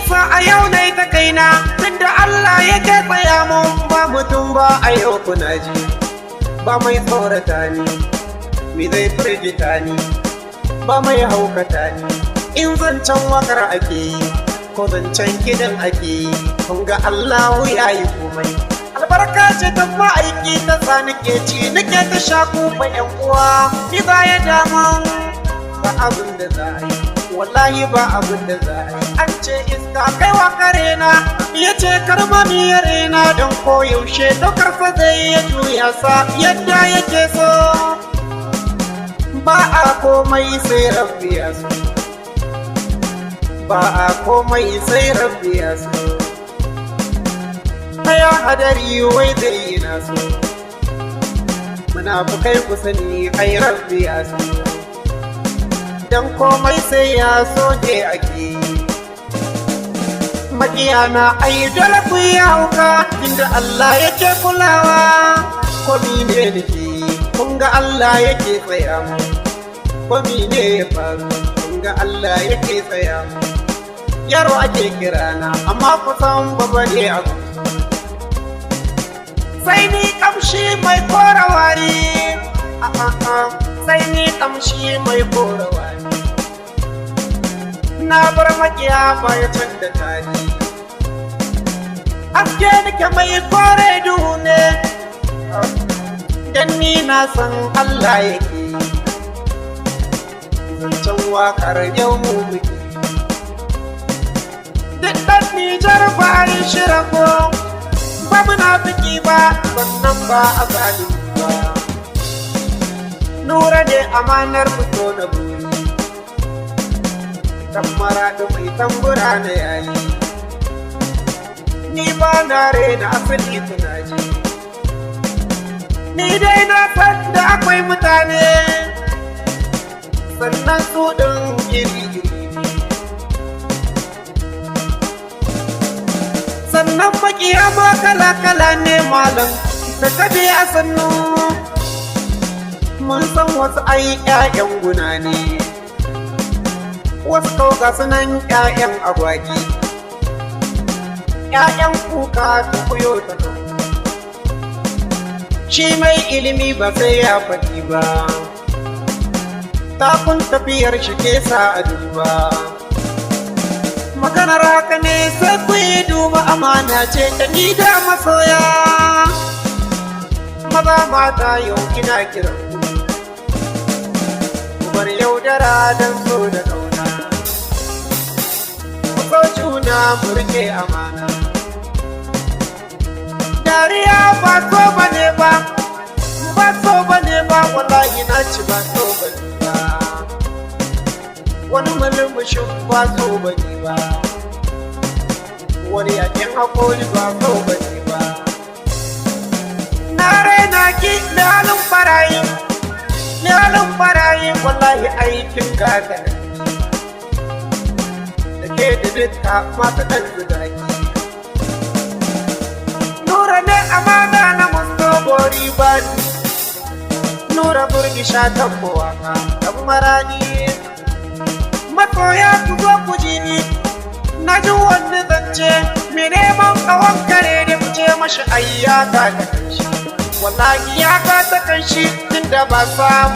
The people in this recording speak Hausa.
yasa a yau na yi ta kaina tunda Allah yake tsaya mun ba mutum ba a yau kuna ji ba mai tsorata ni mi zai firgita ni ba mai haukata ni in zancen wakar ake yi ko zancen kidan ake yi kun ga Allahu ya yi komai albarka ce ta ma'aiki ta sa nake ci nake ta shaku ba yan uwa ni za ya daman ba abin da za a yi wallahi ba abin da za a yi an ce iska kai wa karena ya ce karmami ya rena don koyaushe daukar fa zai ya juya sa yadda yake so ba a komai sai rabbi ya so ba a komai sai rabbi ya so ya hadari wai zai yi na so munafukai ku sani ai rabbi ya so dan komai sai ya soje ake makiyana ai dole ku yi hauka inda Allah yake kulawa komi ne nake kun ga Allah yake tsaya mu komi ne ya faru kun ga Allah yake tsaya mu yaro ake kirana amma kusan baba ne a sai ni kamshi mai kora wari sai ni kamshi mai kora wari na bar makiya baya can da tari aske nake mai kore duhu ne dan ni na san Allah yake zancen wakar yau mu muke duk ɗan Nijar bari shirago ba munafiki ba sannan ba a zalimi ba nura ne amanar fito na buri tambara da mai tambura na yayi ni ba na rena asali tunaji ni dai na san da akwai mutane sannan su ɗin iri-iri sannan makiya ma kala-kala ne malam da kabe a sannu mun san wasu ai 'ya'yan guna ne wasu kauka sunan 'ya'yan agwagi 'ya'yan kuka ta kuyo ta shi mai ilimi ba sai ya faɗi ba takun tafiyar shi ke sa a duba maganar haka ne sai ku yi duba amana ce ta ni da masoya maza mata yau kina kiran ku bar yaudara don so da ƙauna ku so juna mu rike amana dariya ba so bane ba ba so bane ba wallahi na ci ba so bane ba wani mulmushin ba so bane ba wani yakin hakori ba so bane ba na raina ki lalun barayi wallahi aikin gata da ke da dukka masu ɗan zidaki nura ne amana na musto bori bani nura burgi shatan mawaka ɗan marani masoya ku zo ku ji ni na ji wani zance mai neman kawon kare da ku ce mashi ayyaka ta kanshi wallahi ya ka ta kanshi tunda ba samu